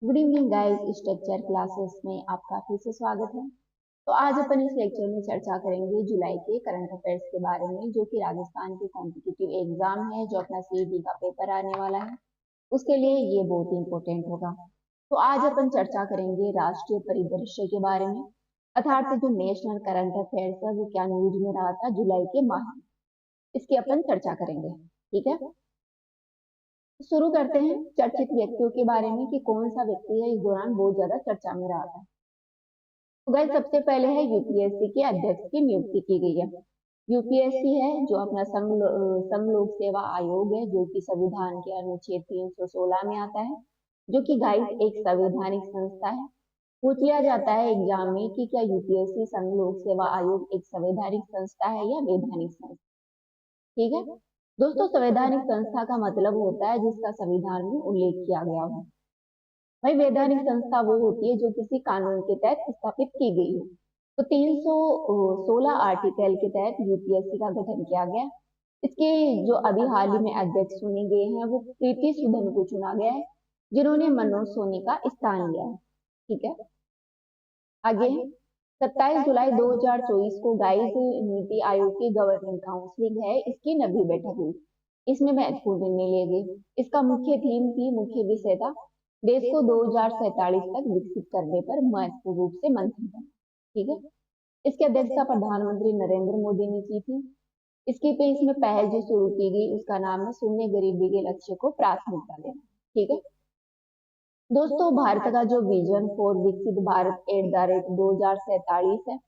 Good evening guys, structure classes में आपका फिर से स्वागत है। तो आज अपन इस लेक्चर में चर्चा करेंगे जुलाई के करंट अफेयर्स के बारे में, जो कि राजस्थान के कॉम्पिटिटिव एग्जाम है जो अपना सीईटी का पेपर आने वाला है, उसके लिए ये बहुत ही इंपॉर्टेंट होगा। तो आज अपन चर्चा करेंगे राष्ट्रीय परिदृश्य के बारे में, अर्थात जो नेशनल करंट अफेयर्स है वो क्या न्यूज में रहा था जुलाई के माह में, इसकी अपन चर्चा करेंगे। ठीक है, शुरू करते हैं चर्चित व्यक्तियों के बारे में कि कौन सा व्यक्ति है इस दौरान बहुत ज्यादा चर्चा में रहा था। तो गाइस सबसे पहले है यूपीएससी के अध्यक्ष की नियुक्ति की गई है। यूपीएससी है जो अपना संघ लोक सेवा आयोग है, जो कि संविधान के अनुच्छेद 316 में आता है, जो कि गाइस एक संवैधानिक संस्था है। पूछ लिया जाता है एग्जाम में कि क्या यूपीएससी संघ लोक सेवा आयोग एक संवैधानिक संस्था है या वैधानिक संस्था। ठीक है दोस्तों, संवैधानिक संस्था का मतलब होता है जिसका संविधान में उल्लेख किया गया हो। भाई वैधानिक संस्था वो होती है जो किसी कानून के तहत स्थापित की गई हो। तो 316 आर्टिकल के तहत यूपीएससी का गठन किया गया। इसके जो अभी हाल ही में अध्यक्ष चुने गए हैं वो प्रीति सुदन को चुना गया है, जिन्होंने मनोज सोनी का स्थान लिया है। ठीक है, आगे 27 जुलाई 2024 को गाइस नीति आयोग की गवर्निंग काउंसिल है, इसकी 90वीं बैठक हुई। इसमें महत्वपूर्ण निर्णय लिए गए। इसका मुख्य विषय था देश को 2047 तक विकसित करने पर महत्वपूर्ण रूप से मंथन करना। ठीक है, इसकी अध्यक्षता प्रधानमंत्री नरेंद्र मोदी ने की थी। इसमें पहल जो शुरू की गई उसका नाम है शून्य गरीबी के लक्ष्य को प्राथमिकता देना। ठीक है दोस्तों, भारत का जो विजन फॉर विकसित भारत @2047 है,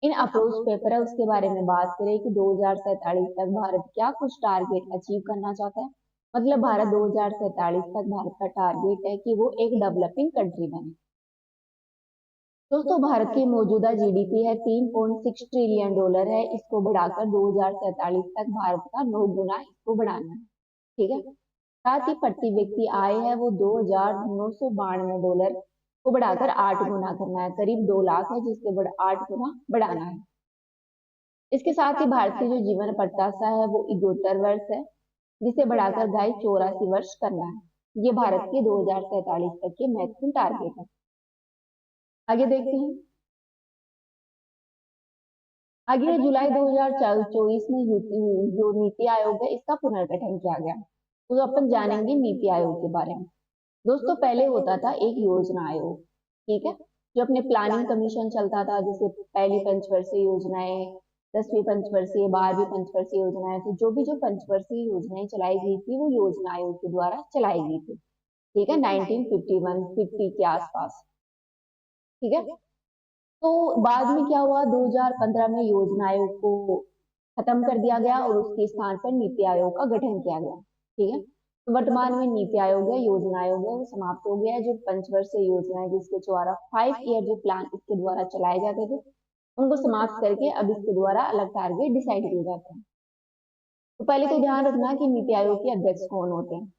इन अप्रोच पेपर है उसके बारे में बात करें कि 2047 तक भारत क्या कुछ टारगेट अचीव करना चाहता है। मतलब भारत 2047 तक भारत का टारगेट है कि वो एक डेवलपिंग कंट्री बने। दोस्तों, भारत की मौजूदा जीडीपी है $3.6 ट्रिलियन है, इसको बढ़ाकर 2047 तक भारत का 9 गुना इसको बढ़ाना है। ठीक है, साथ ही प्रति व्यक्ति आय है वो $2,992 को बढ़ाकर 8 गुना करना है, करीब 2 लाख है जिसके 8 गुना बढ़ाना है। इसके साथ ही भारत की जो जीवन प्रत्याशा है वो 71 वर्ष है, जिसे बढ़ाकर गाइस 84 वर्ष करना है। ये भारत के 2047 तक के महत्वपूर्ण टारगेट है। आगे देखते हैं। आगे जुलाई 2024 में जो नीति आयोग है इसका पुनर्गठन किया गया। तो अपन जानेंगे नीति आयोग के बारे में। दोस्तों, पहले होता था एक योजना आयोग, ठीक है, जो अपने प्लानिंग कमीशन चलता था, जैसे पहली पंचवर्षीय योजनाएं, 10वीं पंचवर्षीय, 12वीं पंचवर्षीय योजनाएं, तो जो पंचवर्षीय योजनाएं चलाई गई थी वो योजना आयोग के द्वारा चलाई गई थी। ठीक है, 1951-50 के आसपास। ठीक है, तो बाद में क्या हुआ, 2015 में योजना आयोग को खत्म कर दिया गया और उसके स्थान पर नीति आयोग का गठन किया गया। ठीक है, तो वर्तमान में नीति आयोग है, योजना आयोग है, वो समाप्त हो गया है। जो पंचवर्षीय योजना है जिसके द्वारा 5 ईयर जो प्लान इसके द्वारा चलाए जाते थे उनको समाप्त करके अब इसके द्वारा अलग टारगेट डिसाइड किए जाते हैं। तो पहले तो ध्यान रखना कि नीति आयोग के अध्यक्ष कौन होते हैं।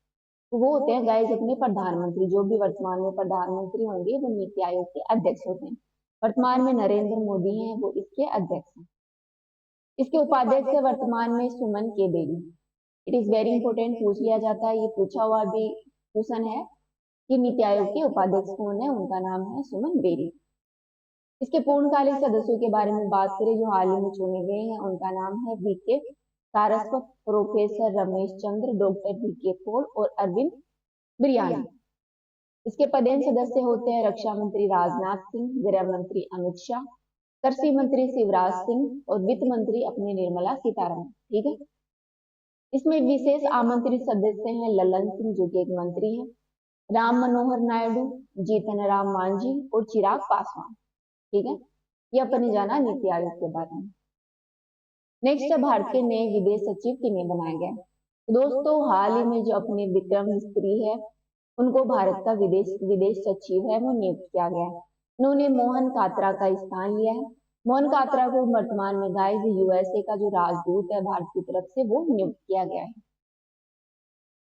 तो वो होते हैं गाइस अपने प्रधानमंत्री, जो भी वर्तमान में प्रधानमंत्री होंगे वो नीति आयोग के अध्यक्ष होते हैं। वर्तमान में नरेंद्र मोदी हैं, वो इसके अध्यक्ष हैं। इसके उपाध्यक्ष है वर्तमान में Suman K Bery. It is very important, पूछ लिया जाता है, ये पूछा हुआ भी क्वेश्चन है कि नीति आयोग के उपाध्यक्ष कौन है, उनका नाम है सुमन बेरी। इसके पूर्णकालिक सदस्यों के बारे में बात करें जो हाल ही में चुने गए हैं, उनका नाम है VK Saraswat, professor Ramesh Chandra, doctor VK Paul और अरविंद बिरयानी। इसके पदेन सदस्य होते हैं रक्षा मंत्री राजनाथ सिंह, गृह मंत्री अमित शाह, कृषि मंत्री शिवराज सिंह और वित्त मंत्री अपनी निर्मला सीतारमण। ठीक है, इसमें विशेष आमंत्रित सदस्य हैं ललन सिंह जो कि एक मंत्री हैं, राम मनोहर नायडू, जीतन राम मांझी और चिराग पासवान। ठीक है, ये अपने जाना नीति आयोग के बारे में। नेक्स्ट है भारत के नए विदेश सचिव किन्हें बनाया गया। तो दोस्तों, हाल ही में जो अपने विक्रम मिस्त्री है उनको भारत का विदेश सचिव है वो नियुक्त किया गया है। उन्होंने मोहन कात्रा का स्थान लिया है। मोहन कात्रा को वर्तमान में गाइस यूएसए का जो राजदूत है भारत की तरफ से वो नियुक्त किया गया है।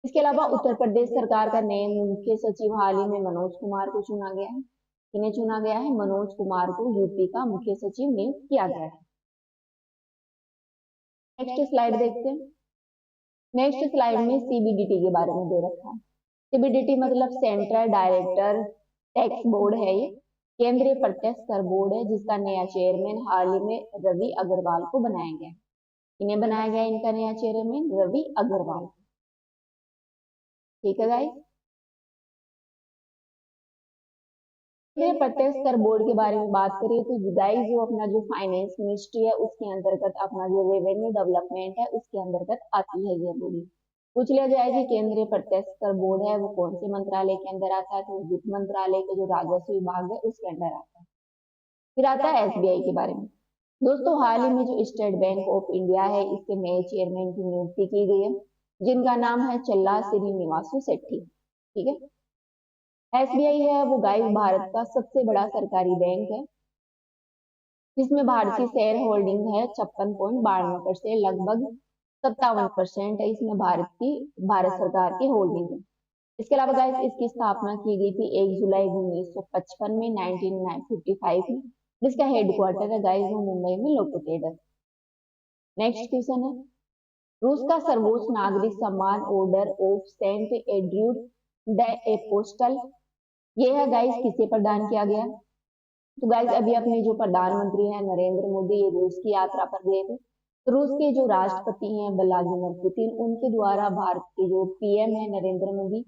इसके अलावा उत्तर प्रदेश सरकार का नए मुख्य सचिव हाल ही में मनोज कुमार को चुना गया है। किन्हें चुना गया है, मनोज कुमार को यूपी का मुख्य सचिव नियुक्त किया गया है। नेक्स्ट स्लाइड देखते हैं। नेक्स्ट स्लाइड में सीबीडीटी के बारे में दे रखा है। सीबीडीटी मतलब सेंट्रल डायरेक्टर टैक्स बोर्ड है ये, केंद्रीय प्रत्यक्ष कर बोर्ड है, जिसका नया चेयरमैन हाल ही में रवि अग्रवाल को बनाया गया। इन्हें बनाया गया इनका नया चेयरमैन रवि अग्रवाल। ठीक है गाइस। प्रत्यक्ष कर बोर्ड के बारे में बात करें तो गाइस जो अपना जो फाइनेंस मिनिस्ट्री है उसके अंतर्गत अपना जो रेवेन्यू डेवलपमेंट है उसके अंतर्गत आती है ये बॉडी। पूछ लिया जाए कि केंद्रीय प्रत्यक्ष कर बोर्ड है वो कौन से मंत्रालय के अंदर आता है, तो वित्त मंत्रालय के जो राजस्व विभाग है उसके अंदर आता है। फिर आता है एसबीआई के बारे में। दोस्तों हाल ही में जो स्टेट बैंक ऑफ इंडिया है इसके नए चेयरमैन की नियुक्ति की गई है, जिनका नाम है चल्ला श्रीनिवासु सेठी। ठीक है। एसबीआई है वो गाइस भारत का सबसे बड़ा सरकारी बैंक है, जिसमें भारतीय शेयर होल्डिंग है 56.92%, लगभग 57% है इसमें भारत सरकार की होल्डिंग है। इसके अलावा गाइस इसकी स्थापना की गई थी 1 जुलाई 1955 में 1955 में। इसका हेडक्वार्टर है गाइस वो मुंबई में लोकेटेड है। नेक्स्ट क्वेश्चन है, रूस का सर्वोच्च नागरिक सम्मान ऑर्डर ऑफ सेंट एड्रूड द एपोस्टल, ये है गाइस किसे प्रदान किया गया? तो गाइस अभी अपने जो प्रधानमंत्री हैं नरेंद्र मोदी ये रूस की यात्रा पर गए थे, तो रूस के जो राष्ट्रपति हैं व्लादिमीर पुतिन उनके द्वारा भारत के जो पीएम है नरेंद्र मोदी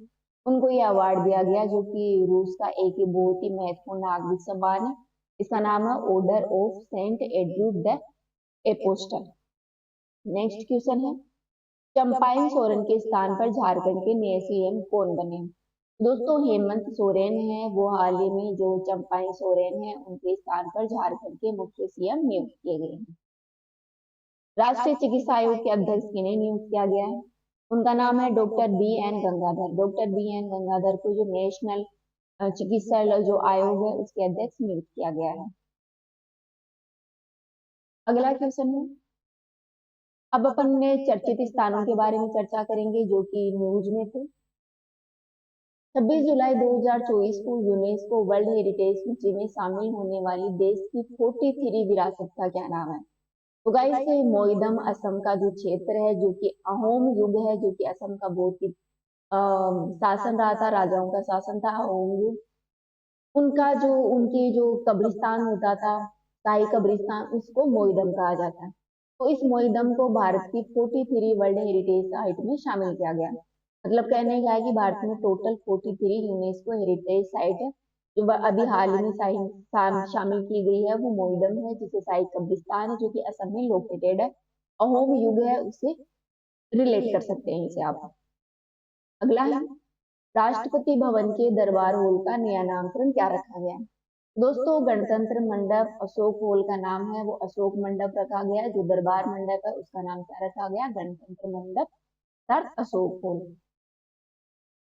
उनको ये अवार्ड दिया गया, जो कि रूस का एक बहुत ही महत्वपूर्ण नागरिक सम्मान है। इसका नाम है ऑर्डर ऑफ सेंट एड्रूड द एपोस्टल। नेक्स्ट क्वेश्चन है, चंपाई सोरेन के स्थान पर झारखंड के नए सीएम कौन बने? दोस्तों हेमंत सोरेन है वो हाल ही में जो चंपाई सोरेन है उनके स्थान पर झारखंड के मुख्य सीएम नियुक्त किए गए हैं। राष्ट्रीय चिकित्सा आयोग के अध्यक्ष किन्हें नियुक्त किया गया है? उनका नाम है doctor B N Gangadhar. Doctor B N Gangadhar को जो नेशनल चिकित्सा जो आयोग है उसके अध्यक्ष नियुक्त किया गया है। अगला क्वेश्चन है, अब अपन ने चर्चित स्थानों के बारे में चर्चा करेंगे जो कि न्यूज में थे। 26 जुलाई 2024 को यूनेस्को वर्ल्ड हेरिटेज सूची में शामिल होने वाली देश की 43 विरासत का क्या नाम है? तो गाइस मोइदम असम का जो क्षेत्र है जो कि अहोम युग है, जो कि असम का बहुत ही शासन रहा था, राजाओं का शासन था अहोम युग। उनका जो उनके जो कब्रिस्तान होता था शाही कब्रिस्तान उसको मोइदम कहा जाता है। तो इस मोइदम को भारत की 43 वर्ल्ड हेरिटेज साइट में शामिल किया गया। मतलब कहने का है कि भारत में टोटल 43 यूनेस्को हेरिटेज साइट है, जो अभी हाल ही में शामिल की गई है वो मोइदम है, जिसे शाही कब्रिस्तान है जो कि असम में लोकेटेड है। अहोम युग है उसे रिलेट कर सकते हैं इसे आप। अगला है, राष्ट्रपति भवन के दरबार हॉल का नया नामकरण क्या रखा गया? दोस्तों गणतंत्र मंडप अशोक हॉल का नाम है वो अशोक मंडप रखा गया है। जो दरबार मंडप है उसका नाम क्या रखा गया? गणतंत्र मंडप अशोक हॉल।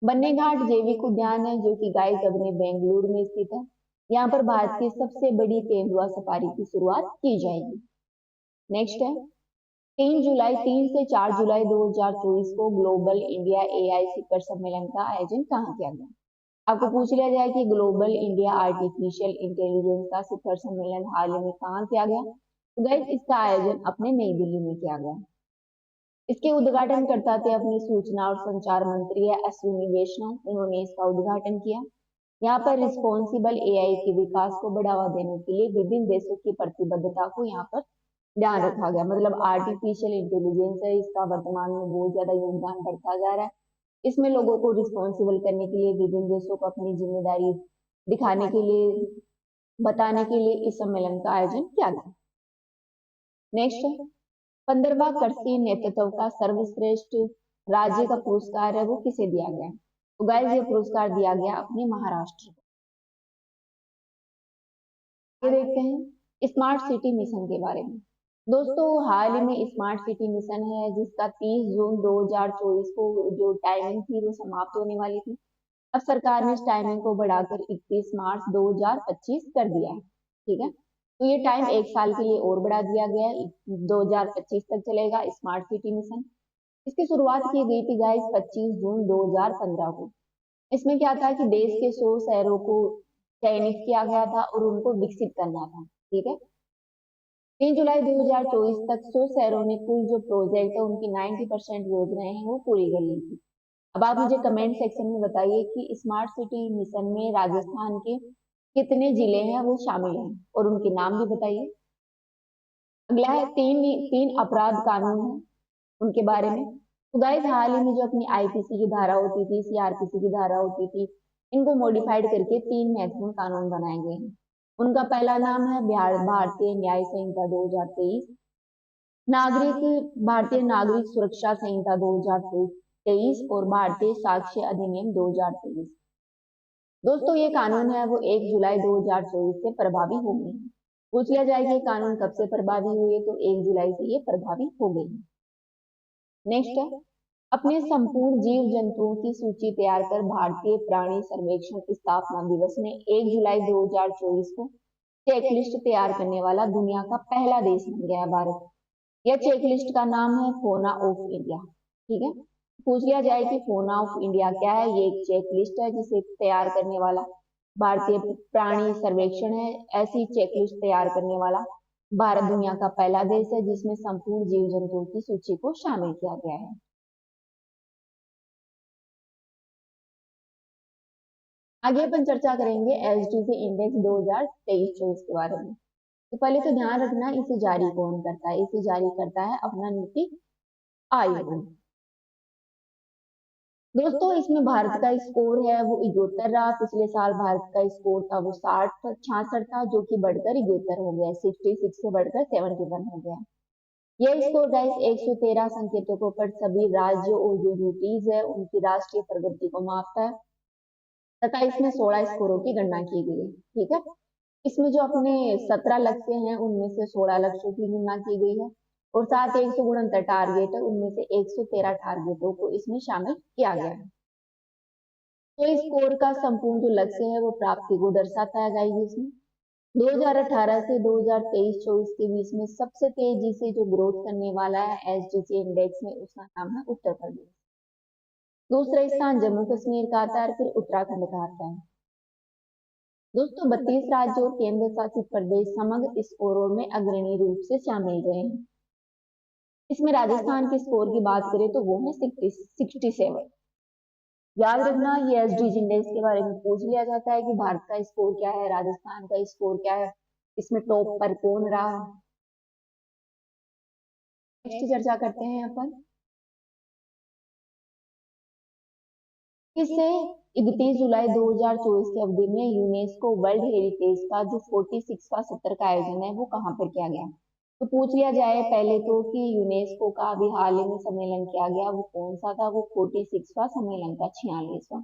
बन्नीघाट जैविक उद्यान है जो कि गाइस अपने बेंगलुरु में स्थित है। यहाँ पर भारत की सबसे बड़ी तेंदुआ सफारी की शुरुआत की जाएगी। नेक्स्ट है, 3 से 4 जुलाई 2024 को ग्लोबल इंडिया एआई शिखर सम्मेलन का आयोजन कहाँ किया गया? आपको पूछ लिया जाए कि ग्लोबल इंडिया आर्टिफिशियल इंटेलिजेंस का शिखर सम्मेलन हाल ही में कहाँ किया गया? तो गाइस इसका आयोजन अपने नई दिल्ली में किया गया। इसके उद्घाटन करता थे अपने सूचना और संचार मंत्री है अश्विनी वैष्णव, उन्होंने इसका उद्घाटन किया। यहाँ पर रिस्पॉन्सिबल एआई के विकास को बढ़ावा देने के लिए विभिन्न देशों की प्रतिबद्धता को यहाँ पर ध्यान रखा गया। मतलब आर्टिफिशियल इंटेलिजेंस है इसका वर्तमान में बहुत ज्यादा योगदान बढ़ता जा रहा है। इसमें लोगों को रिस्पॉन्सिबल करने के लिए विभिन्न देशों को अपनी जिम्मेदारी दिखाने के लिए बताने के लिए इस सम्मेलन का आयोजन किया गया। नेक्स्ट है, 15वां कृषि नेतृत्व का सर्वश्रेष्ठ राज्य का पुरस्कार है वो किसे दिया गया? तो गाइस ये पुरस्कार दिया गया अपने महाराष्ट्र को। देखते हैं स्मार्ट सिटी मिशन के बारे में। दोस्तों हाल ही में स्मार्ट सिटी मिशन है जिसका 30 जून 2024 को जो टाइमिंग थी वो समाप्त होने वाली थी। अब सरकार ने इस टाइमिंग को बढ़ाकर 31 मार्च 2025 कर दिया है। ठीक है, तो ये टाइम 1 साल के लिए और बढ़ा दिया गया है, 2025 तक चलेगा स्मार्ट सिटी मिशन। इसकी शुरुआत की गई थी गाइस 25 जून 2015 को। इसमें क्या था कि देश के 100 शहरों को चयनित किया गया था और उनको विकसित करना था। ठीक है, 3 जुलाई 2024 तक 100 शहरों ने कुल जो प्रोजेक्ट है उनकी 90% योजनाएं हैं वो पूरी कर ली थी। अब आप मुझे कमेंट सेक्शन में बताइए कि स्मार्ट सिटी मिशन में राजस्थान के कितने जिले हैं वो शामिल हैं और उनके नाम भी बताइए। अगला है तीन तीन अपराध कानून है, उनके बारे में। तो गाइस हाल ही में जो अपनी आईपीसी की धारा होती थी, सीआरपीसी की धारा होती थी, इनको मॉडिफाइड करके तीन महत्वपूर्ण कानून बनाए गए हैं। उनका पहला नाम है बिहार भारतीय न्याय संहिता 2023, भारतीय नागरिक सुरक्षा संहिता 2023 और भारतीय साक्ष्य अधिनियम 2023। दोस्तों ये कानून है वो 1 जुलाई 2024 से प्रभावी हो गए हैं। पूछ लिया जाए कि कानून कब से प्रभावी हुए, तो 1 जुलाई से ये प्रभावी हो गए हैं। नेक्स्ट है अपने संपूर्ण जीव जंतुओं की सूची तैयार कर भारतीय प्राणी सर्वेक्षण स्थापना दिवस ने 1 जुलाई 2024 को चेकलिस्ट तैयार करने वाला दुनिया का पहला देश बन गया है भारत। यह चेकलिस्ट का नाम है फोना ऑफ इंडिया। ठीक है, पूछ लिया जाए कि फोना ऑफ इंडिया क्या है। ये एक चेकलिस्ट है जिसे तैयार करने वाला भारतीय प्राणी सर्वेक्षण है। ऐसी चेकलिस्ट तैयार करने वाला भारत दुनिया का पहला देश है जिसमें संपूर्ण जीव जंतुओं की सूची को शामिल किया गया है। आगे अपन चर्चा करेंगे एसडीजी इंडेक्स 2023-24 के बारे में। तो पहले तो ध्यान रखना इसे जारी कौन करता है। इसे जारी करता है अपना नीति आयोग। दोस्तों इसमें भारत का स्कोर है वो 71 रहा। पिछले साल भारत का स्कोर था वो 66 था, जो कि बढ़कर 71 हो गया। 66 से बढ़कर 71 हो गया। यह स्कोर गाइस 113 संकेतकों पर सभी राज्यों और जो यूटीज है उनकी राष्ट्रीय प्रगति को मापता है तथा इसमें 16 स्कोरों की गणना की गई है। ठीक है, इसमें जो अपने 17 लक्ष्य हैं उनमें से 16 लक्ष्यों की गणना की गई है और साथ 169 टारगेट है, उनमें से 113 टारगेटों को इसमें शामिल किया गया है। तो इस स्कोर का संपूर्ण जो लक्ष्य है वो प्राप्ति को दर्शाता है गाइस। इसमें 2018 से 2023-24 के बीच में सबसे तेजी से जो ग्रोथ करने वाला है एसडीजी इंडेक्स में, उसका नाम है उत्तर प्रदेश। दूसरा स्थान जम्मू कश्मीर का आता है, फिर उत्तराखंड का आता है। दोस्तों 32 राज्य और केंद्र शासित प्रदेश समग्र स्कोरों में अग्रणी रूप से शामिल रहे हैं। इसमें राजस्थान के स्कोर की बात करें तो वो है 67। याद रखना ये एसडीजी इंडेक्स के बारे में पूछ लिया जाता है कि भारत का स्कोर क्या है, राजस्थान का स्कोर क्या है, इसमें टॉप पर कौन रहा। नेक्स्ट चर्चा करते हैं अपन इससे 31 जुलाई 2024 की अवधि में यूनेस्को वर्ल्ड हेरिटेज का जो 46वां सत्र का आयोजन है वो कहाँ पर किया गया। तो पूछ लिया जाए पहले तो कि यूनेस्को का अभी हाल ही में सम्मेलन किया गया वो कौन सा था, वो 46वां सम्मेलन का 46वां।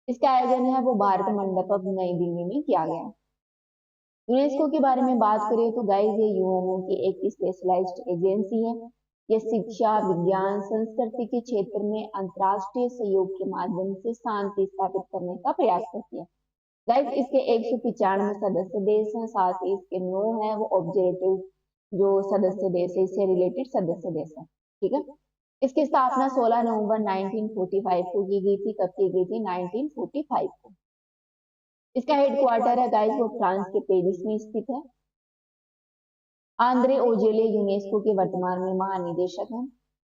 इसका आयोजन है वो भारत मंडपम नई दिल्ली में किया गया। यूनेस्को के बारे में बात करें तो गाइस ये यूएनओ की एक स्पेशलाइज्ड एजेंसी है। यह शिक्षा, विज्ञान, संस्कृति के क्षेत्र में अंतर्राष्ट्रीय सहयोग के माध्यम से शांति स्थापित करने का प्रयास करती है। गाइस इसके 195 सदस्य देश हैं, साथ ही इसके 9 है वो ऑब्जेक्टिव जो सदस्य देश है, इससे रिलेटेड सदस्य देश है। ठीक है, इसकी स्थापना 16 नवंबर 1945 को की गई थी। कब की गई थी? 1945 को। इसका हेडक्वार्टर है गाइस वो फ्रांस के पेरिस में स्थित है। आंद्रे ओजेले यूनेस्को के वर्तमान में महानिदेशक हैं।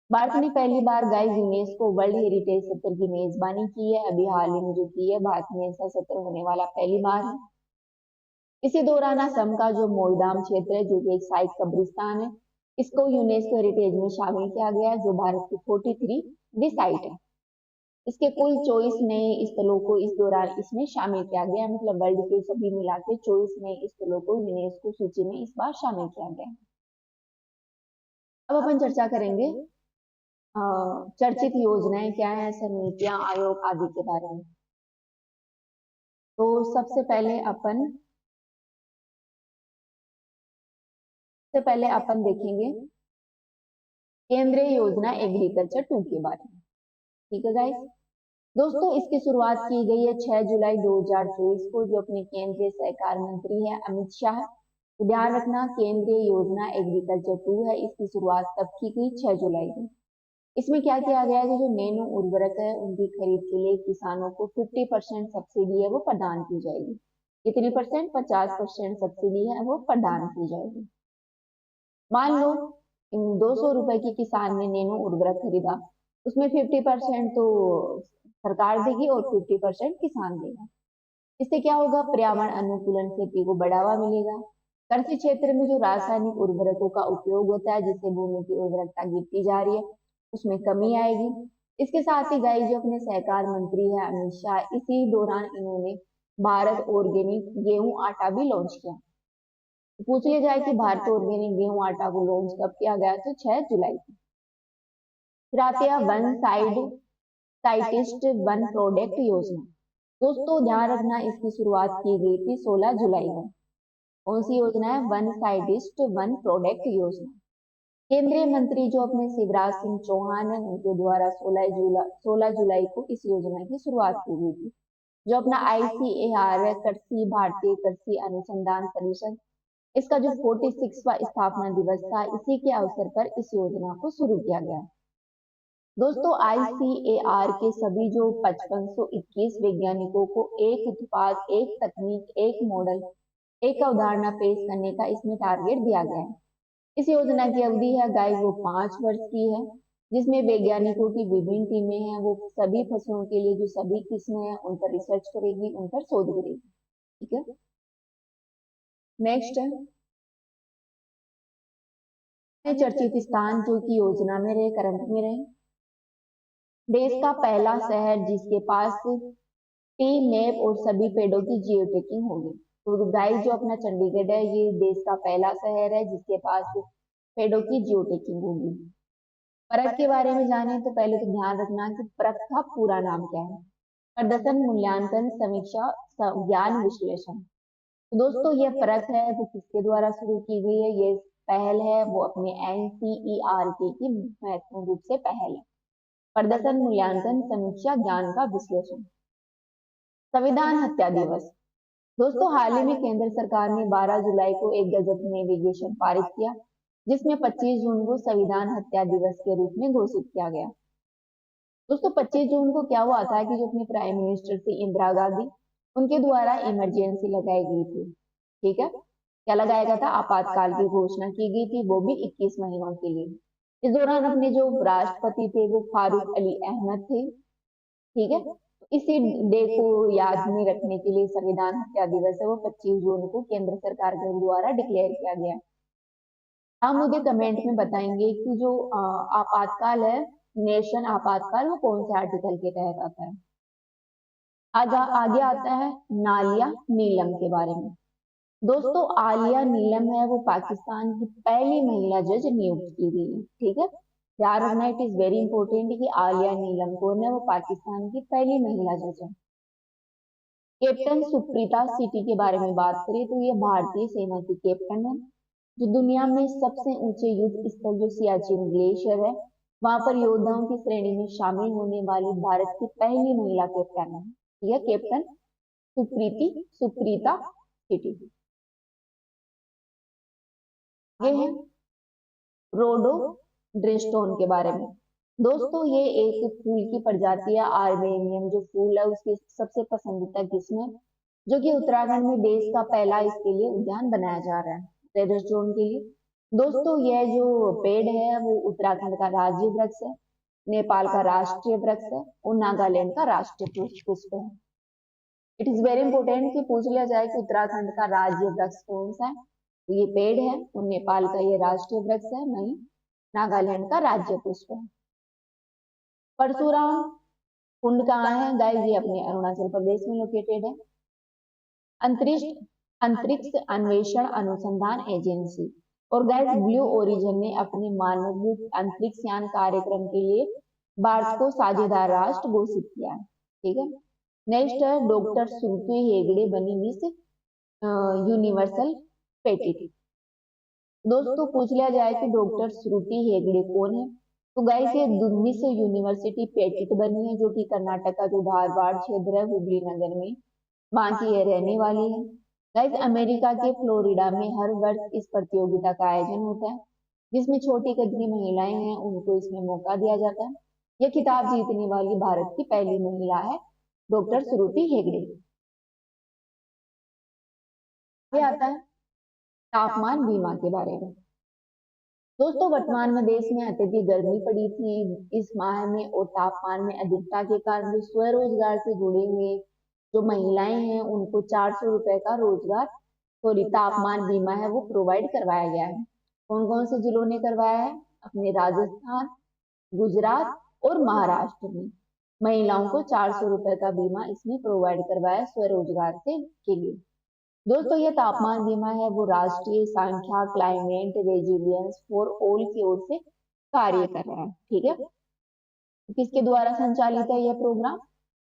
भारत ने पहली बार गाइस यूनेस्को वर्ल्ड हेरिटेज सत्र की मेजबानी की है। अभी हाल ही में जो की है भारत में ऐसा सत्र होने वाला पहली बार है। इसी दौरान असम का जो मोलदाम क्षेत्र है जो कि एक साइट कब्रिस्तान है, इसको यूनेस्को हेरिटेज में शामिल किया गया है जो भारत की 43वीं साइट है। इसके कुल 24 नए स्थलों को इस दौरान इसमें शामिल किया गया, मतलब वर्ल्ड के सभी मिला के 24 नए स्थलों को यूनेस्को सूची में इस बार शामिल किया गया। अब अपन चर्चा करेंगे चर्चित योजनाएं क्या है, समितियां, आयोग आदि के बारे में। तो सबसे पहले अपन देखेंगे केंद्रीय योजना एग्रीकल्चर 2 के बारे में। ठीक है गाइस, दोस्तों इसकी शुरुआत की गई है 6 जुलाई 2024 को, जो अपने केंद्रीय सहकार मंत्री है अमित शाह। तो ध्यान रखना केंद्रीय योजना एग्रीकल्चर 2 है, इसकी शुरुआत तब की गई 6 जुलाई को। इसमें क्या किया गया है कि जो नैनो उर्वरक है उनकी खरीद के लिए किसानों को 50% सब्सिडी है वो प्रदान की जाएगी। कितनी परसेंट? 50% सब्सिडी है वो प्रदान की जाएगी। मान लो 200 रुपए की किसान ने नैनो उर्वरक खरीदा उसमें 50% तो सरकार देगी और 50% किसान देगा। इससे क्या होगा, पर्यावरण अनुकूलन खेती को बढ़ावा मिलेगा। कृषि क्षेत्र में जो रासायनिक उर्वरकों का उपयोग होता है जिससे भूमि की उर्वरकता गिरती जा रही है, उसमें कमी आएगी। इसके साथ ही गाइस जो अपने सहकार मंत्री है अमित शाह, इसी दौरान इन्होंने भारत ऑर्गेनिक गेहूं आटा भी लॉन्च किया। तो पूछ लिया जाए कि भारत ऑर्गेनिक गेहूं आटा को लॉन्च कब किया गया, तो 6 जुलाई को। फिर आते हैं one side scientist one product योजना। दोस्तों ध्यान रखना, इसकी शुरुआत की गई थी 16 जुलाई को। कौन सी योजना है, वन साइडिस्ट वन प्रोडक्ट योजना। केंद्रीय मंत्री जो अपने शिवराज सिंह चौहान है उनके द्वारा 16 जुलाई को इस योजना की शुरुआत की गई थी। जो अपना ICAR है, कृषि भारतीय कृषि अनुसंधान परिषद, इसका जो 46वां स्थापना दिवस था, इसी के अवसर पर इस योजना को शुरू किया गया। दोस्तों ICAR के सभी जो 5521 वैज्ञानिकों को एक उत्पाद, एक तकनीक, एक मॉडल, एक अवधारणा पेश करने का इसमें टारगेट दिया गया है। इस योजना की अवधि है गाइस वो 5 वर्ष की है, जिसमें वैज्ञानिकों की विभिन्न टीमें हैं, वो सभी फसलों के लिए जो सभी किस्में हैं उन पर रिसर्च करेगी, उन पर शोध करेगी। ठीक है, नेक्स्ट है चर्चित स्थान जो कि योजना में रहे, करंट में रहे। देश का पहला शहर जिसके पास टी मैप और सभी पेड़ों की जियो टैगिंग होगी। तो गाइस जो अपना चंडीगढ़ है, ये देश का पहला शहर है जिसके पास पेड़ों की जियो टैगिंग होगी। परख के बारे में जाने तो पहले तो ध्यान रखना कि परख का पूरा नाम क्या है। प्रदर्शन मूल्यांकन समीक्षा ज्ञान विश्लेषण। तो दोस्तों ये परख है वो किसके द्वारा शुरू की गई है, ये पहल है वो अपने NCERT की महत्वपूर्ण रूप से पहल है। प्रदर्शन मूल्यांकन समीक्षा ज्ञान का विश्लेषण। संविधान हत्या दिवस। दोस्तों हाल ही में केंद्र सरकार ने 12 जुलाई को एक गजट नेविगेशन पारित किया, जिसमें 25 जून को संविधान हत्या दिवस के रूप में घोषित किया गया। दोस्तों 25 जून को क्या हुआ था कि जो अपने प्राइम मिनिस्टर थी इंदिरा गांधी, उनके द्वारा इमरजेंसी लगाई गई थी। ठीक है, क्या लगाया गया था, आपातकाल की घोषणा की गई थी, वो भी 21 महीनों के लिए। इस दौरान अपने जो राष्ट्रपति थे वो फारूक अली अहमद थे। ठीक है, इसी डे को याद में रखने के लिए संविधान हत्या दिवस है वो 25 जून को केंद्र सरकार के द्वारा डिक्लेयर किया गया। हम मुझे कमेंट में बताएंगे कि जो आपातकाल है, नेशन आपातकाल, वो कौन से आर्टिकल के तहत आता है। आगे आता है नालिया नीलम के बारे में। दोस्तों आलिया नीलम है वो पाकिस्तान की पहली महिला जज नियुक्त की गई है। ठीक है, याद रखना, इट इज वेरी इंपॉर्टेंट कि आलिया नीलम कौन है, वो पाकिस्तान की पहली महिला जज है। कैप्टन सुप्रीता सिटी के बारे में बात करें तो ये भारतीय सेना की कैप्टन है, जो दुनिया में सबसे ऊंचे युद्ध स्थल जो सियाचिन ग्लेशियर है, वहां पर योद्धाओं की श्रेणी में शामिल होने वाली भारत की पहली महिला कैप्टन है। यह कैप्टन सुप्रीता सिटी। ये है रोडो ड्रेस्टोन के बारे में। दोस्तों ये एक फूल की प्रजाति है, आर्मेनियम जो फूल है उसकी सबसे पसंदीदा किस्म है, जो कि उत्तराखंड में देश का पहला इसके लिए उद्यान बनाया जा रहा है ड्रेस्टोन के लिए। दोस्तों यह जो पेड़ है वो उत्तराखंड का राज्य वृक्ष है, नेपाल का राष्ट्रीय वृक्ष है और नागालैंड का राष्ट्रीय पुष्प है। इट इज वेरी इंपॉर्टेंट कि पूछ लिया जाए कि उत्तराखंड का राज्य वृक्ष कौन सा है, तो ये पेड़ है, और नेपाल का ये राष्ट्रीय वृक्ष है, नहीं नागालैंड का राज्य पुष्प है। परशुराम कुंड कहाँ है गाइस, ये अपने अरुणाचल प्रदेश में लोकेटेड है। अंतरिक्ष अंतरिक्ष अन्वेषण अनुसंधान एजेंसी और गाइस ब्लू ओरिजिन ने अपने मानव अंतरिक्ष यान कार्यक्रम के लिए भारत को साझेदार राष्ट्र घोषित किया है। ठीक है, नेक्स्ट है डॉक्टर श्रुति हेगड़े बनी मिस यूनिवर्सल पेटिट। दोस्तों पूछ लिया जाए कि डॉक्टर श्रुति हेगड़े कौन है, तो गाइस ये मिस यूनिवर्सिटी पेटिट बनी है, जो कि कर्नाटक का जो धारवाड़ क्षेत्र है हुबली नगर में, वहां की ये रहने वाली है। गाइस अमेरिका के फ्लोरिडा में हर वर्ष इस प्रतियोगिता का आयोजन होता है, जिसमें छोटी कद की महिलाएं हैं उनको इसमें मौका दिया जाता है। यह खिताब जीतने वाली भारत की पहली महिला है डॉक्टर श्रुति हेगड़े। ये आता है तापमान बीमा के बारे में। दोस्तों वर्तमान में देश में अत्यधिक गर्मी पड़ी थी इस माह में और तापमान में अधिकता के कारण जो स्वरोजगार से जुड़े हुए जो महिलाएं हैं उनको 400 रुपए का रोजगार तापमान बीमा है वो प्रोवाइड करवाया गया है। कौन कौन से जिलों ने करवाया है? अपने राजस्थान, गुजरात और महाराष्ट्र में महिलाओं को 400 रुपए का बीमा इसने प्रोवाइड करवाया स्वरोजगार से के लिए। दोस्तों ये तापमान बीमा है वो राष्ट्रीय सांख्यिकी क्लाइमेट रेजिलियंस फॉर ऑल की ओर से कार्य कर रहा है। ठीक है, किसके द्वारा संचालित है यह प्रोग्राम?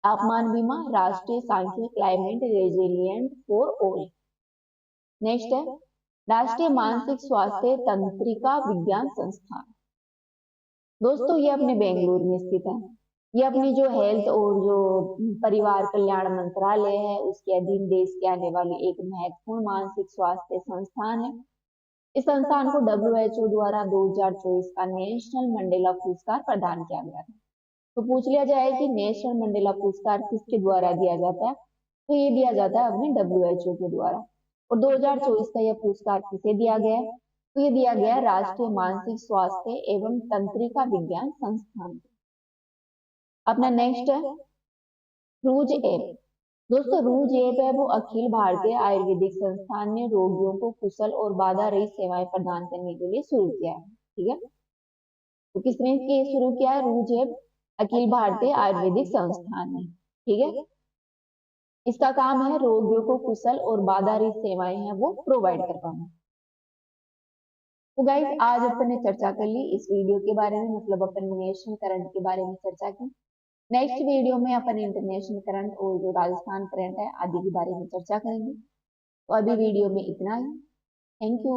तापमान बीमा राष्ट्रीय सांख्यिकी climate resilient for all. Next है राष्ट्रीय मानसिक स्वास्थ्य तंत्रिका विज्ञान संस्थान। दोस्तों ये अपने बेंगलुरु में स्थित है। ये अपनी जो हेल्थ और जो परिवार कल्याण मंत्रालय है उसके अधीन देश के आने वाली एक महत्वपूर्ण मानसिक स्वास्थ्य संस्थान है। इस संस्थान को WHO द्वारा 2024 का नेशनल मंडेला पुरस्कार प्रदान किया गया था। तो पूछ लिया जाए कि नेशनल मंडेला पुरस्कार किसके द्वारा दिया जाता है, तो ये दिया जाता है अपने WHO के द्वारा। और 2024 का यह पुरस्कार किसे दिया गया है? तो ये दिया गया है राष्ट्रीय मानसिक स्वास्थ्य एवं तंत्रिका विज्ञान संस्थान। अपना नेक्स्ट है रूज ऐप। दोस्तों रूज ऐप है वो अखिल भारतीय आयुर्वेदिक संस्थान ने रोगियों को कुशल और बाधा रहित सेवाएं प्रदान करने के लिए शुरू किया है। ठीक है, तो किसने शुरू किया है? रूज ऐप अखिल भारतीय आयुर्वेदिक संस्थान ने। ठीक है, इसका काम है रोगियों को कुशल और बाधा रहित सेवाएं हैं वो प्रोवाइड करवाना। तो गाइस आज अपन ने चर्चा कर ली इस वीडियो के बारे में, मतलब अपन नेशनल करंट के बारे में चर्चा की। नेक्स्ट वीडियो में अपन इंटरनेशनल करंट और जो राजस्थान करंट है आदि के बारे में चर्चा करेंगे। तो अभी वीडियो में इतना ही। Thank you.